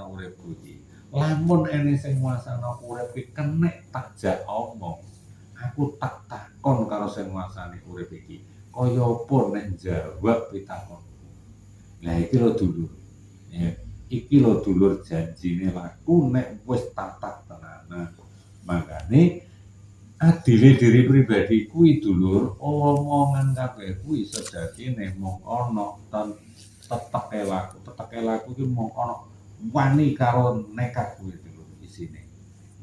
uripku iki. Lamun ene sing nguasani urip iki kenek tak jak omong. Aku tak takon karo sing nguasani urip iki. Kaya apa nek jawab pitakon. Lah iki lho dulur. Ya, iki lho dulur janjine laku nek wis tatak tenanan. Makane adile diri pribadi kuwi dulur, omongan kabeh kuwi sejatine mung ana teteke laku ki mung ana wani karo nekat kuwi dulur isine.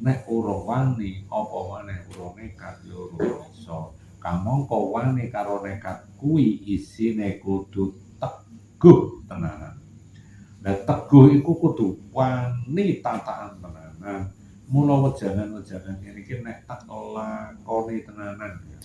Nek ora wani apa maneh ora nekat ya ora iso. Kamangka wani karo nekat kuwi isine kudu teguh tenanan. Lah teguh iku kudu wani tatakan tenanan. Mula wejangan-wejangan ngene iki nek tak lakoni tenanan ya.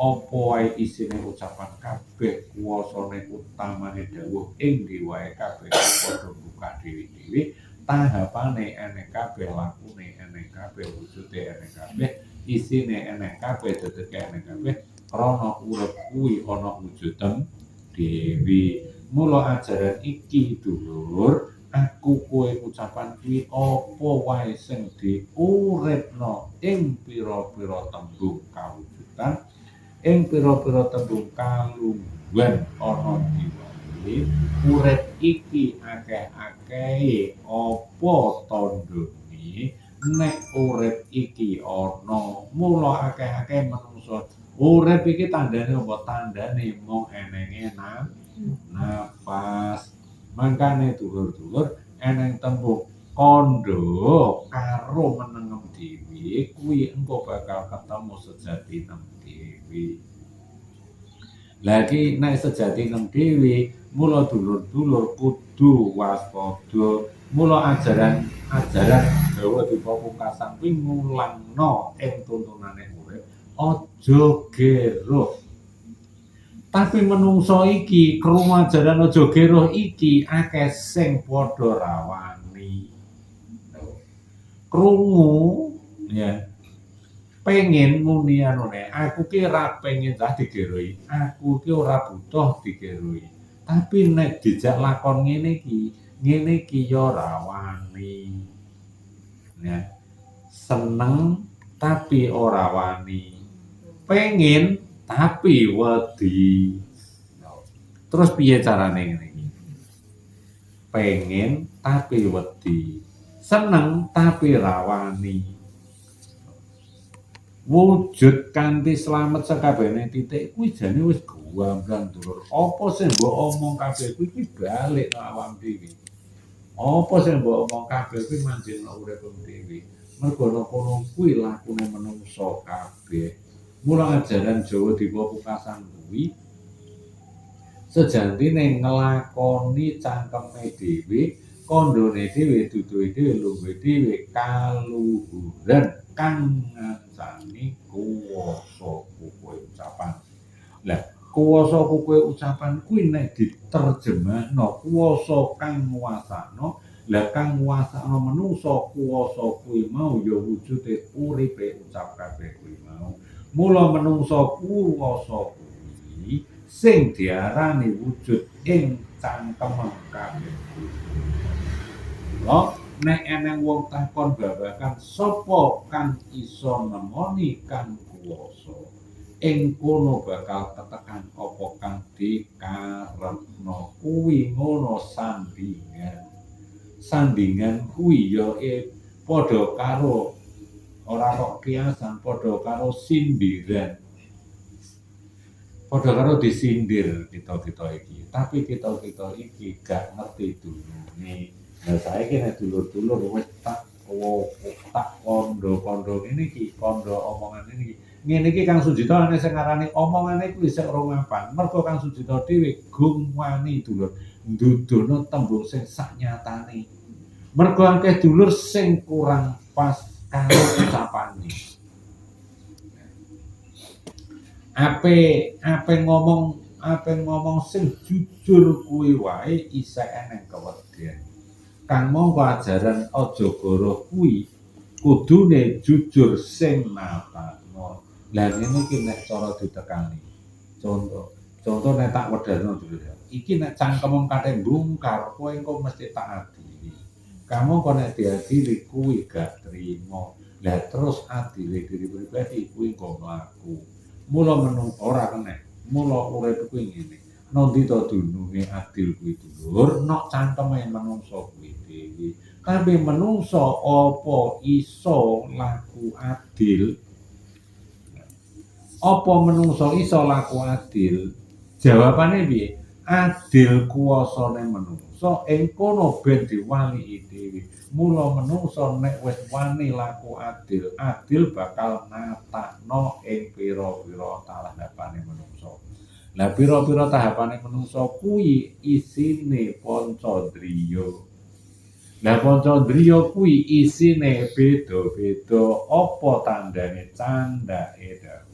Apa wae isine ucapan kabeh kuwasane utamane dawuh ing diwae kabeh padha buka dhewe-dhewe tahapane enek kabeh lakune enek kabeh wujude enek kabeh isine enek kabeh dedeke enek kabeh krana urip kuwi ana wujuden dhewe. Mula ajaran iki dulur aku kowe ucapan kuwi apa wae sing diuripno ing pira-pira tembung kawujudan ing pira-pira tembung kalungguhan ana diwae urip iki akeh-akehe apa tandane nek urip iki ana mula akeh-akeh manungsa urip iki tandane apa tandane mung enenge nafas. Mangkane dulur-dulur eneng tembung kandha karo menengem dhewe kuwi engko bakal ketemu sejatinem dhewe. Lah iki nek sejatinem dhewe mula dulur-dulur kudu waspada. Mula ajaran Jawa dipungkasan kuwi ngulangno ing tuntunane urip aja geruh. Tapi menungso iki krungu ajaran aja geruh iki akeh sing padha rawani. Krungu ya pengen muni anune aku ki ora pengen dah digeruhi. Aku ki ora butuh digeruhi. Tapi nek dijak lakon ngene iki ya rawani. Ya. Seneng tapi ora wani. Pengen tapi wedi. Terus piye carane ngene iki? Pengen tapi wedi. Seneng tapi rawani. Wujud kanthi slamet sakabehane titik kuwi jane wis gamblang dulur. Apa sing mbok omong kabeh kuwi balik nang awak dhewe. Apa sing mbok omong kabeh kuwi manjing urip dhewe. Mergo kono kuwi lakune manungsa kabeh. Mula ajaran Jawa dipungkasan kuwi sejatine nglakoni cangkeme dhewe, kandhane dhewe, duduhe dhewe, luwe dhewe kaluhuran kang ngancani kuwasa kukuhe ucapan. Lah, kuwasa kukuhe ucapan kuwi nek diterjemahno kuwasa kang nguasakno, lah kang nguasakno manungsa kuwasa kuwi mau ya wujude uripe ucap kabeh kuwi mau. Mula menungsa kuwasa kuwi sing diarani wujud ing cangkemeng kabeh. Lha nek eneng wong takon babagan sapa kang isa nemoni kang kuwasa, ing kono bakal ketekan apa kang dikarepno. Kuwi ngono sandingan. Sandingan kuwi ya padha karo ora kok kiasan padha karo sindiran. Padha karo disindir kita-kita iki. Tapi kita-kita iki gak ngerti dulune. Lah saiki nek dulur-dulur wis tak kondo-kondo ngene iki, kondo omongan ini iki. Ngene iki Kang Sujito ana sing ngarani omongane kuwi isih ora mapan. Mergo Kang Sujito dhewe gung wani dulur ndudono tembung sing saknyatane. Mergo akeh dulur sing kurang pas karo ucapane. Ape ngomong sing jujur kuwi wae isih eneng kewedian. Kang mongko ajaran aja goroh kuwi kudune jujur sing natakno. Lah ngene iki nek cara ditekani. Contoh nek tak wedharno dulu ya. Iki nek cangkemmu kate mbungkar, kowe engko mesti tak adili. Kamu kok nek diadili kuwi gak trimo. Lah terus adile diri pribadi kuwi kok mlaku. Mula ora kena. Mula urip kuwi ngene. Nondi to dununge adil kuwi dulur, nok canteme manungsa kuwi dhewe. Tapi manungsa apa iso laku adil? Apa manungsa iso laku adil? Jawabane piye? Adil kuwasane manungsa ing kono ben diwali dhewe. Mula manungsa nek wis wani laku adil, adil bakal natakno ing pira-pira tahapane manungsa. Lah pira-pira tahapane manungsa kuwi isine pancadriya. Lah pancadriya kuwi isine beda-beda. Apa tandane candhake dawuh?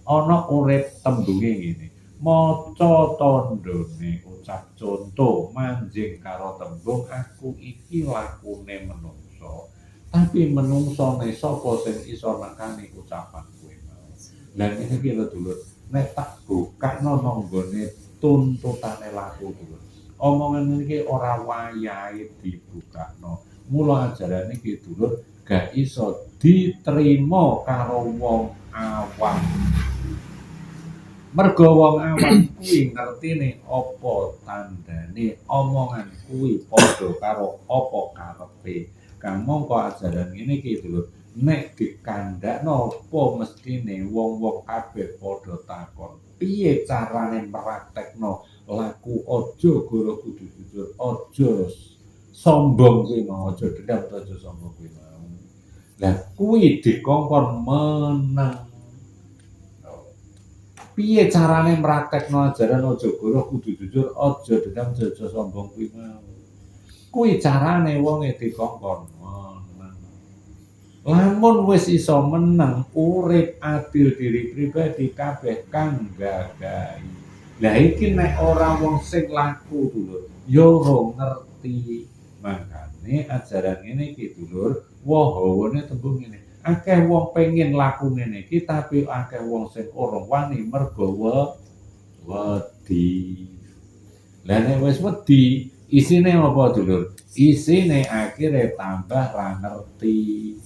Ana urip tembunge ngene. Maca tandane ucap conto manjing karo tembung aku iki lakune menungso. Tapi menungsone sapa sing iso nekani ucapan kuwi mau. Lah ngene iki lho dulur, nek tak bukakno nang nggone tuntutane laku dulur. Omongan iki ora wayahe dibukakno. Mula ajaran iki dulur gak iso diterima karo wong awam. Mergo wong awam kuwi ngertine apa tandane omongan kuwi padha karo apa karepe. Kang mongko ajaran ngene iki dulur, nek dikandakno apa mestine wong-wong kabeh padha takon, piye carane praktekno laku aja goro kudu jujur, aja sombong kuwi mau, aja dendam, aja sombong kuwi mau. Lah kuwi dikongkon meneng. Piye carane praktekno ajaran aja goroh kudu jujur, aja dendam, aja sombong kuwi mau. Kuwi carane wonge dikongkon meneng. Lamun wis iso meneng, urip adil diri pribadi kabeh kang gagahi. Lah iki nek ora wong sing laku dulur, ya ora ngerti. Makane ajaran ngene iki dulur, wahawane tembung ngene. Akeh wong pengen laku ngene iki tapi akeh wong sing ora wani mergo wedi. Lah nek wis wedi, isine apa dulur? Isine akhire tambah ra ngerti.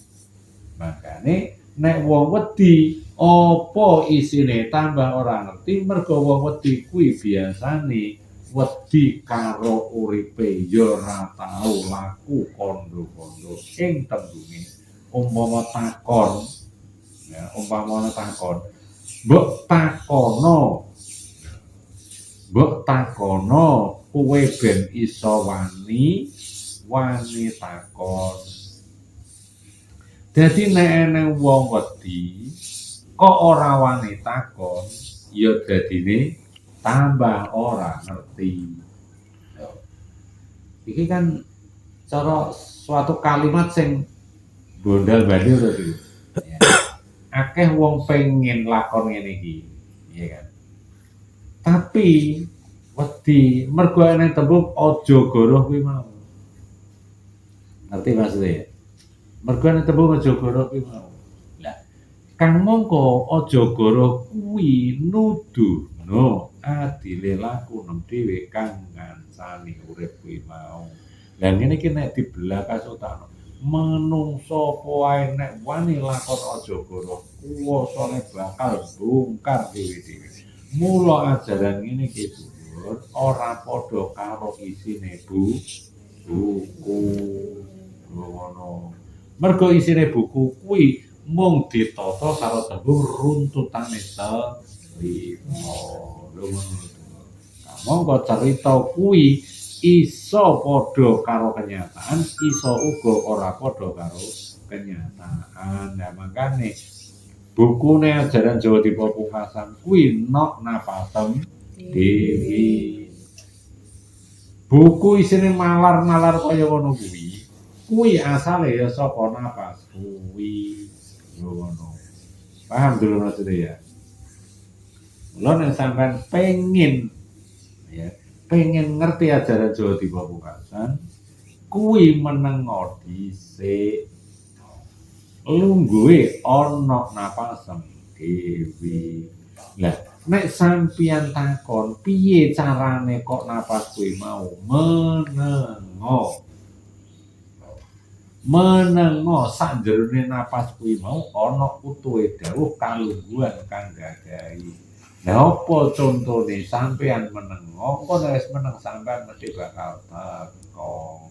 Makane nek wong wedi, apa isine tambah ora ngerti mergo wong wedi kuwi biasane wedi karo uripe ya ora tau laku kondo-kondo ing tembunge. Umpama takon, ya, mbok takono kowe ben iso wani takon. Dadi nek ana wong wedi kok ora wani takon, ya dadine tambah ora ngerti. Iki kan cara suatu kalimat sing bondal-bandir to iki. Ya. Akeh wong pengen lakon ngene iki, iya kan. Tapi wedi mergo ana tembung aja goroh kuwi mau. Ngerti maksudnya? Mergo ana tembung aja goroh kuwi mau. Lah, kang mongko aja goroh kuwi nuduhno adile laku nang dhewe kang ngancani urip kuwi mau. Lah ngene iki nek dibelah kasutakno manungsa apa wae nek wani lakon aja goroh kuwasane bakal bongkar dhewe-dhewe. Mula ajaran ngene iki dulur ora padha karo isine buku. Ngono. Mergo isine buku kuwi mung ditata karo tembung runtutane terima. Lho ngono. Monggo cerita kuwi iso padha karo kenyataan, iso uga ora padha karo kenyataan. Nah, makane bukune ajaran Jawa Dipa Pungkasan kuwi nok napasem dewi. Buku isine malar-malar kaya ngono kuwi. Kuwi asale ya saka napas kuwi. Ngono. Paham dulu maksudnya ya? Mula nek sampean pengen ngerti ajaran Jawa Dipa Pungkasan, kuwi menengo dhisik. Lungguhe ana napasem dhewe. Lah, nek sampeyan takon, piye carane kok napas kuwi mau menengo? menengo sakjerone napas kuwi mau ana utuhe dawuh kalungguhan kang gadahi. Lah apa contone sampean menengo, engko nek wis meneng sampean mesti bakal teko.